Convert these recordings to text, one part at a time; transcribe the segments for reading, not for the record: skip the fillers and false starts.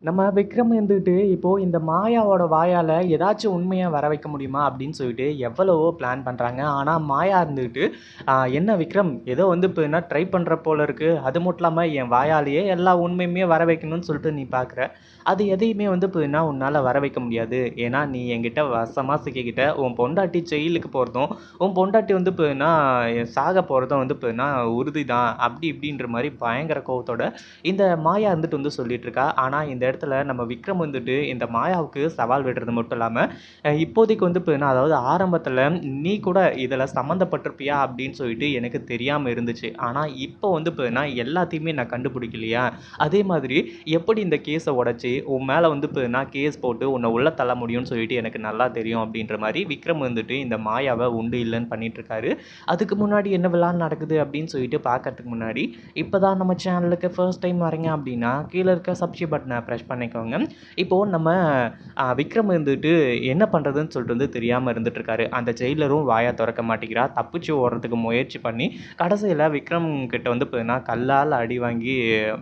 நம்ம விக்ரம் இருந்துகிட்டு இப்போ இந்த மாயாவோட வாயால ஏதாச்சும் உண்மையை வர வைக்க முடியுமா அப்படின்னு சொல்லிட்டு எவ்வளவோ பிளான் பண்றாங்க. ஆனா மாயா இருந்துகிட்டு என்ன விக்ரம் ஏதோ வந்து இப்போ என்ன ட்ரை பண்ற போல இருக்கு. அது மட்டும் இல்லாம என் வாயாலேயே எல்லா உண்மையுமே வர வைக்கணும்னு சொல்லிட்டு நீ பார்க்குற. அது எதையுமே வந்து இப்போ என்ன உன்னால வர வைக்க முடியாது. ஏன்னா நீ என்கிட்ட வசமா சிக்கிக்கிட்ட. உன் பொண்டாட்டி ஜெயிலுக்கு போறதும், உன் பொண்டாட்டி வந்து இப்போ என்ன சாக போறதும் வந்து இப்போ என்ன உறுதி தான். அப்படி இப்படின்ற மாதிரி பயங்கர கோவத்தோட இந்த மாயா வந்துட்டு வந்து சொல்லிட்டு இருக்கா. ஆனால் இந்த இடத்துல நம்ம விக்ரம் வந்துட்டு இந்த மாயாவுக்கு சவால் விடுறது மட்டும் இல்லாமல் இப்போதைக்கு வந்து இப்போ என்ன அதாவது ஆரம்பத்தில் நீ கூட இதில் சம்மந்தப்பட்டிருப்பியா அப்படின்னு சொல்லிட்டு எனக்கு தெரியாமல் இருந்துச்சு. ஆனால் இப்போ வந்து இப்போ என்ன எல்லாத்தையுமே நான் கண்டுபிடிக்கலையா, அதே மாதிரி எப்படி இந்த கேஸை உடச்சி உன் மேலே வந்து இப்போ என்ன கேஸ் போட்டு உன்னை உள்ள தள்ள முடியும்னு சொல்லிட்டு எனக்கு நல்லா தெரியும் அப்படின்ற மாதிரி விக்ரம் வந்துட்டு இந்த மாயாவை உண்டு இல்லைன்னு பண்ணிட்டு இருக்காரு. அதுக்கு முன்னாடி என்ன விழான்னு நடக்குது அப்படின்னு சொல்லிட்டு பார்க்கறதுக்கு முன்னாடி இப்போ தான் நம்ம சேனலுக்கு ஃபர்ஸ்ட் டைம் வரீங்க அப்படின்னா கீழே இருக்க சப்ஸ்கிரைப் பட்டனை ப்ரெஸ் பண்ணிக்கோங்க. இப்போது நம்ம விக்ரம் இருந்துட்டு என்ன பண்ணுறதுன்னு சொல்லிட்டு வந்து தெரியாமல் இருந்துட்டுருக்காரு. அந்த ஜெயிலரும் வாயை திறக்க மாட்டேங்கிறா. தப்பிச்சு ஓடுறதுக்கு முயற்சி பண்ணி கடைசியில் விக்ரம் கிட்ட வந்து பார்த்தீங்கன்னா கல்லால் அடி வாங்கி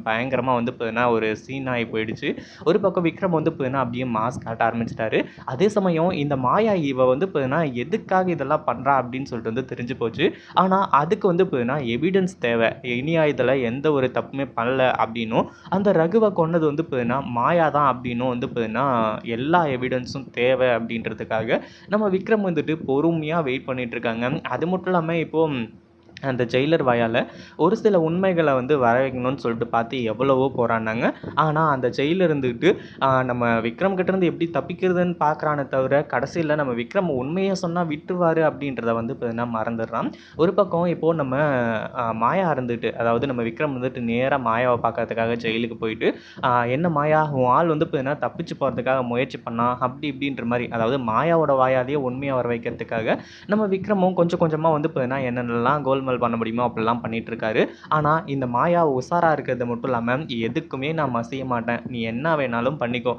பயங்கரமாக வந்து பார்த்தீங்கன்னா ஒரு சீன் ஆகி போயிடுச்சு. ஒரு பக்கம் விக்ரம் வந்து பார்த்தீங்கன்னா அப்படியே மாஸ் காட்ட ஆரம்பிச்சிட்டாரு. அதே சமயம் இந்த மாயா இவ வந்து பார்த்தீங்கன்னா எதுக்காக இதெல்லாம் பண்ணுறா அப்படின்னு சொல்லிட்டு வந்து தெரிஞ்சு போச்சு. ஆனால் அதுக்கு வந்து பார்த்தீங்கன்னா எவிடன்ஸ் தேவை. இனியா இதில் எந்த ஒரு தப்புமே பண்ணல அப்படின்னும், அந்த ரகுவை கொன்னது வந்து பார்த்தீங்கன்னா மாயா தான் அப்படின்னும் வந்து பார்த்தீங்கன்னா எல்லா எவிடன்ஸும் தேவை அப்படின்றதுக்காக நம்ம விக்ரம் வந்துட்டு பொறுமையாக வெயிட் பண்ணிட்டு இருக்காங்க. அது மட்டும் இல்லாமல் இப்போது அந்த ஜெயிலர் வாயால் ஒரு சில உண்மைகளை வந்து வர வைக்கணும்னு சொல்லிட்டு பார்த்து எவ்வளவோ போராடினாங்க. ஆனால் அந்த ஜெயிலர் இருந்துக்கிட்டு நம்ம விக்ரம் கிட்டேருந்து எப்படி தப்பிக்கிறதுன்னு பார்க்குறானே தவிர கடைசியில் நம்ம விக்ரம் உண்மையை சொன்னால் விட்டுருவார் அப்படின்றத வந்து இப்போ மறந்துடுறான். ஒரு பக்கம் இப்போது நம்ம மாயா இருந்துட்டு அதாவது நம்ம விக்ரம் வந்துட்டு நேராக மாயாவை பார்க்கறதுக்காக ஜெயிலுக்கு போயிட்டு என்ன மாயா உன் ஆள் வந்து இப்போ என்ன தப்பிச்சு போகிறதுக்காக முயற்சி பண்ணான் அப்படி இப்படின்ற மாதிரி அதாவது மாயாவோட வாயாலேயே உண்மையை வர வைக்கிறதுக்காக நம்ம விக்ரமும் கொஞ்சம் கொஞ்சமாக வந்து இப்போ என்னென்னலாம் கோல்மால் பண்ண முடியுமோ அப்படிலாம் பண்ணிட்டு இருக்காரு. ஆனால் இந்த மாயா உஷாராக இருக்கிறது மட்டும் இல்லாமல் எதுக்குமே நான் மசிய மாட்டேன், நீ என்ன வேணாலும் பண்ணிக்கோ,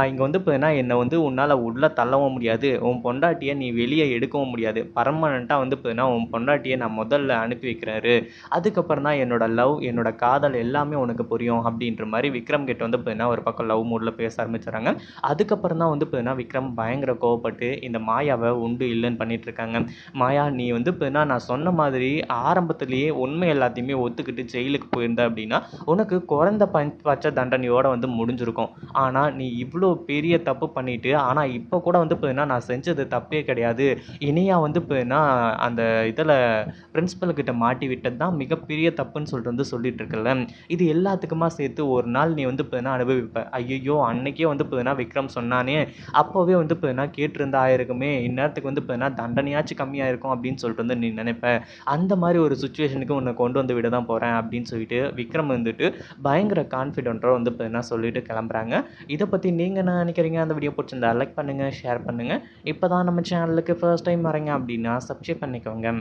இங்கே வந்து இப்போ என்னை வந்து உன்னால் உள்ளே தள்ளவும் முடியாது, உன் பொண்டாட்டியை நீ வெளியே எடுக்கவும் முடியாது, பர்மனெண்ட்டாக வந்து இப்போ உன் பொண்டாட்டியை நான் முதல்ல அனுப்பி வைக்கிறாரு, அதுக்கப்புறம் தான் என்னோட லவ் என்னோட காதல் எல்லாமே உனக்கு புரியும் அப்படின்ற மாதிரி விக்ரம் கிட்ட வந்து இப்போ ஒரு பக்கம் லவ் மூடில் பேச ஆரம்பிச்சுறாங்க. அதுக்கப்புறம் தான் வந்து இப்போ விக்ரம் பயங்கர கோவப்பட்டு இந்த மாயாவை உண்டு இல்லைன்னு பண்ணிட்டு இருக்காங்க. மாயா நீ வந்து இப்போ நான் சொன்ன மாதிரி ஆரம்பத்திலேயே உண்மை எல்லாத்தையுமே ஒத்துக்கிட்டு ஜெயிலுக்கு போயிருந்த அப்படின்னா உனக்கு குறைந்த பட்ச தண்டனையோட வந்து முடிஞ்சிருக்கும். ஆனால் நீ இவ்வளோ பெரிய தப்பு பண்ணிட்டு ஆனால் இப்போ கூட வந்து இப்போ நான் செஞ்சது தப்பே கிடையாது, இனியா வந்து இப்போ அந்த இதில் பிரின்சிபல் கிட்ட மாட்டி விட்டது தான் மிகப்பெரிய தப்புன்னு சொல்லிட்டு வந்து சொல்லிட்டு இருக்கல. இது எல்லாத்துக்குமா சேர்த்து ஒரு நாள் நீ வந்து இப்போ அனுபவிப்ப. ஐயோ அன்னைக்கே வந்து இப்போ விக்ரம் சொன்னானே அப்போவே வந்து இப்போ கேட்டிருந்தா ஆயிருக்குமே, இந்நேரத்துக்கு வந்து இப்போ தண்டனையாச்சும் கம்மியாக இருக்கும் அப்படின்னு சொல்லிட்டு வந்து நீ நினைப்ப. அந்த மாதிரி ஒரு சுச்சுவேஷனுக்கு உன்னை கொண்டு வந்து விட தான் போகிறேன் அப்படின்னு சொல்லிட்டு விக்ரம் வந்துட்டு பயங்கர கான்ஃபிடென்ட்டாக வந்து இப்போ சொல்லிட்டு கிளம்புறாங்க. இதை பற்றி நீங்கள் என்ன நினைக்கிறீங்க? அந்த வீடியோ பிடிச்சிருந்தா லைக் பண்ணுங்கள், ஷேர் பண்ணுங்கள். இப்போ தான் நம்ம சேனலுக்கு ஃபர்ஸ்ட் டைம் வரீங்க அப்படின்னா சப்ஸ்கிரைப் பண்ணிக்கோங்க.